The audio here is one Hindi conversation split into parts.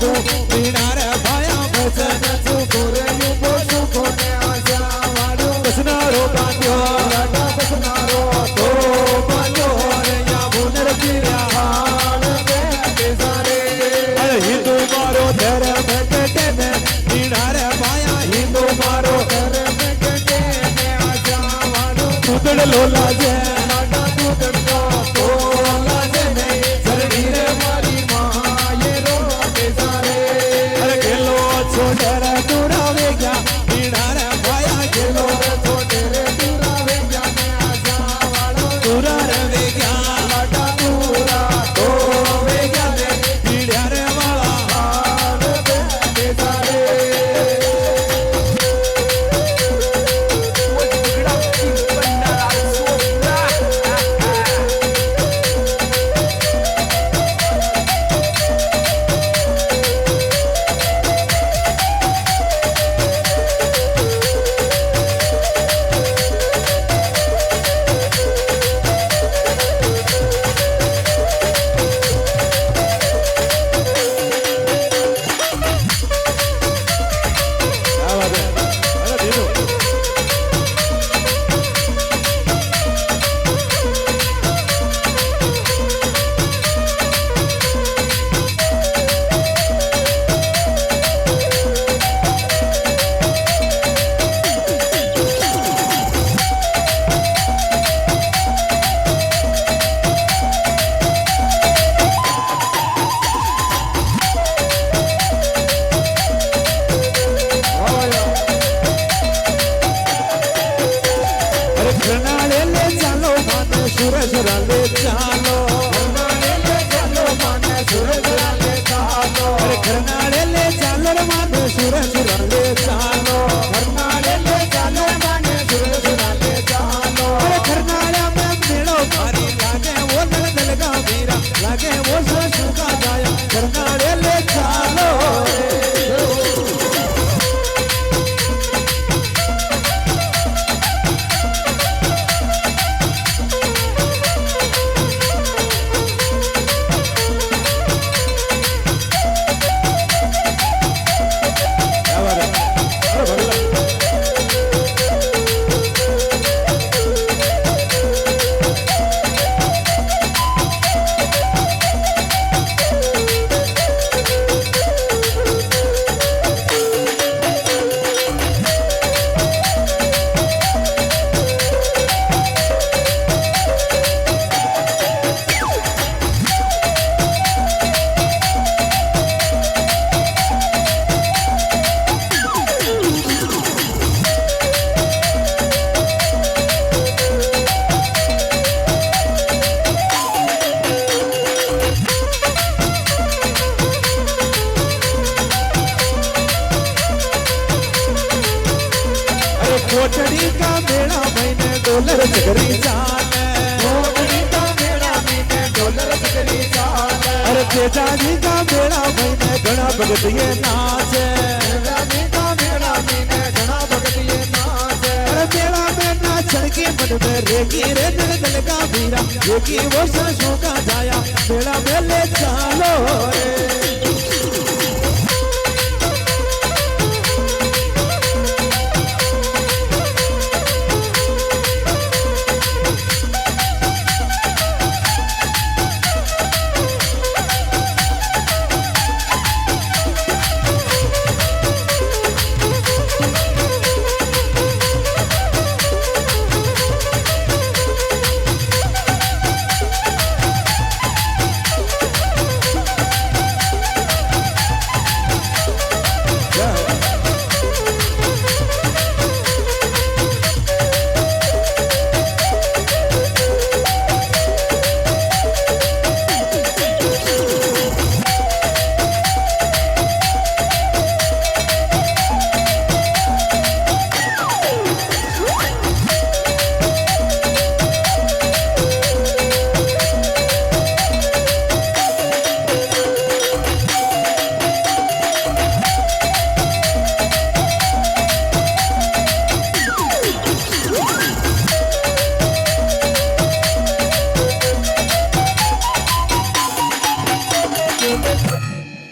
છું વીણા રે ભાયા ભજન છું કોરે ઉભો છું કોને આશા વાળું બસનારો બાંધ્યો બસનારો તો બાંધ્યો રે યા ભુનર પીર્યા હાલ કે સારે અરે હિન્દુ મારો ધર્મ કેટે ને વીણા રે ભાયા હિન્દુ મારો ધર્મ કેટે ને આશા વાળું દૂધડ લોલા છે कोटड़ी का बेड़ा महीने डॉलर चकरी जाने कोटड़ी का बेड़ा महीने डॉलर चकरी जाने अरे तेजाजी का बेड़ा महीने घना भगत ये नाचे तेजाजी का बेड़ा महीने घना भगत ये नाचे अरे बेड़ा में नाचन के मन में रेगी रे दल का वीरा रेगी वो सरसों का जाया बेड़ा में ले चालो रे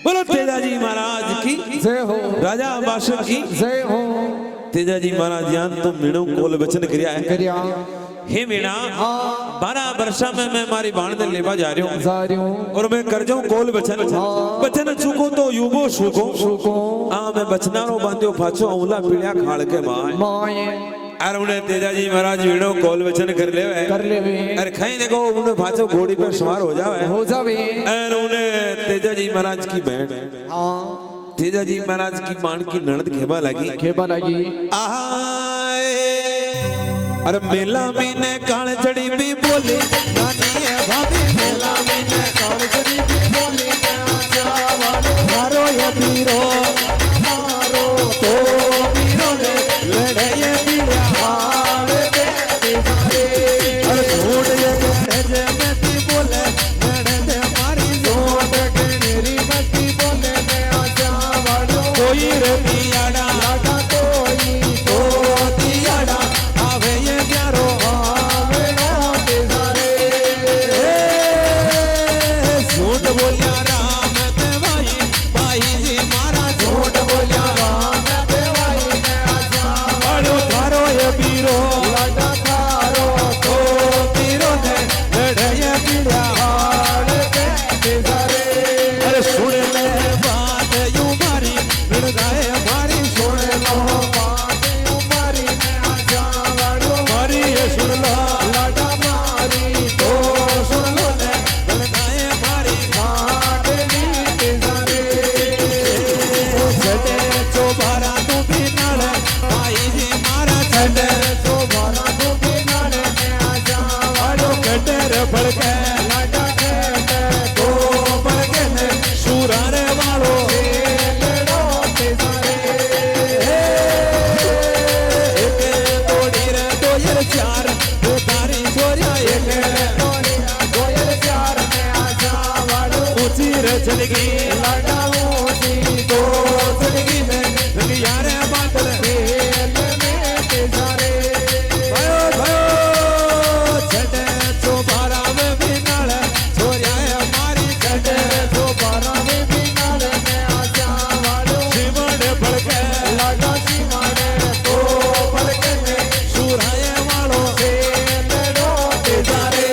बोलो तेजाजी महाराज की जय हो राजा बादशाह की जय हो तेजाजी महाराज जान तो मीणो कोल वचन करिया है करिया हे मीणा हाँ 12 वर्षा में मैं मारी बाण ने लेवा जा रही हूँ जा रही हूँ और मैं कर जाऊं कोल वचन वचन चूको तो युगो सुको सुको आ मैं बचनारो बांध्यो फाचो औला पीड़िया खाड़ के माए माए अरे उन्हें तेजाजी महाराज वीणो कोल वचन कर ले अरे खाई देखो उन्हें फाचो घोड़ी पर सवार हो जावे अरे उन्हें तेजाजी महाराज की बहन हाँ तेजाजी महाराज की मान की ननद खेबा लगी अरे मेला मीने काल चढ़ी भी बोली नानी है भाभी मेला मीने काल चढ़ी भी बोली मारो ये पीरो मारो तो पीरो ने लड़े ये पीड़ा हार दे अरे झूठ ये कहने में ती बोले लड़े दे मारी झूठ कहनेरी में ती बोले मैं आजा वालो कोई रे पियाड़ा लागा कोई तो दियाड़ा आवे ये प्यारो आवे नाते सारे झूठ बोलिया राम ते भाई जी मारा झूठ बोलिया राम ते भाई ने आजा बड़ो थारो ये पीरो लाडा थारो तो पीरो ने लड़े ये पीड़ा हार दे सारे अरे सुन ले बात यू मारी मिल गए हमारी सुन लो बात यू मारी ने आजा वालो मारी ये सुन लो लाडा मारी तो सुन लो ने मिल गए हमारी बात नीते सारे छटे चोबारा तू भी नाले भाई जी मारा छटे चोबारा तू भी नाले ने आजा वालो कटर फड़के लाडा कटे तो फड़के ने सुरारे वालो लड़ो ते सारे एक तोड़ी रे दो ये चार दो तारी छोरिया एक दो ये चार में आजा वालो ऊंची रे चलगी लाडा ऊंची तो चलगी में यारे बादल खेल में ते सारे भयो भयो छटे चोबारा में भी नाल छोरिया हमारी छटे चोबारा में भी नाल में आजा वालो शिवड़ फड़के लागा शिवड़ तो फड़के में सुराए वालो से लड़ो ते सारे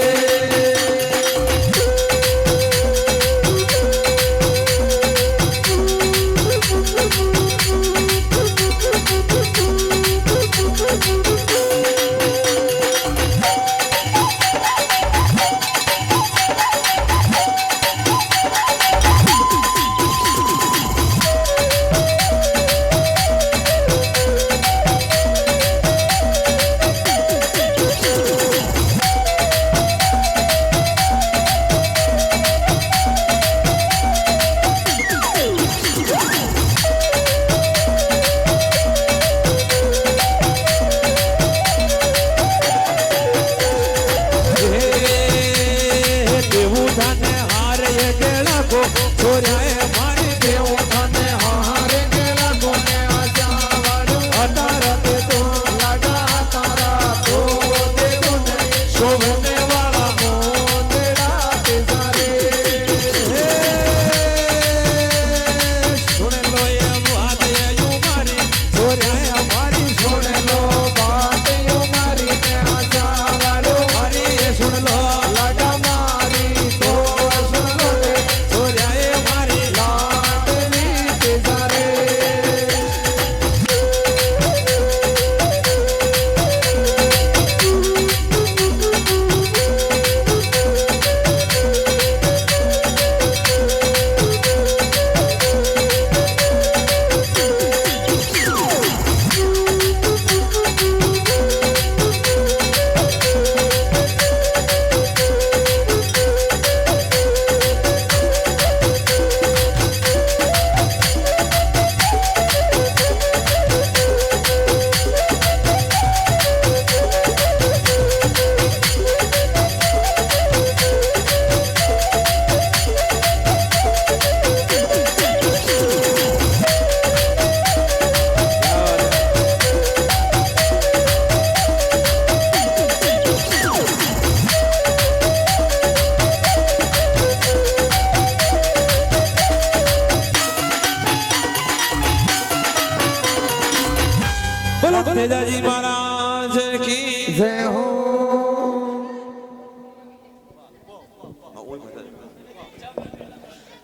तेजाजी महाराज की जय हो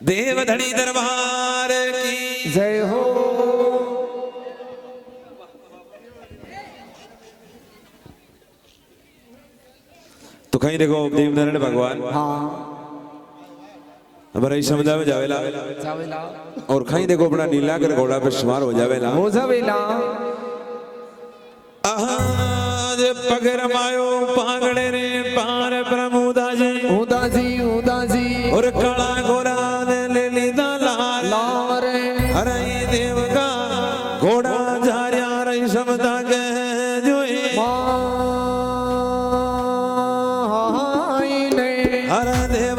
देवधनी दरबार की जय हो तो कहीं देखो देवनारायण भगवान हाँ हमारा इस समुदाय में जावेला जावेला और कहीं देखो अपना नीला कर घोड़ा पे सवार हो जावेला हो जावेला आज पगर मायो पागड़े रे पार प्रमुदा जी उदाजी और काला घोड़ा ने ले लीधा लाल लार अरे देव का घोड़ा जा रहा रही समता के जो माई ने हर देव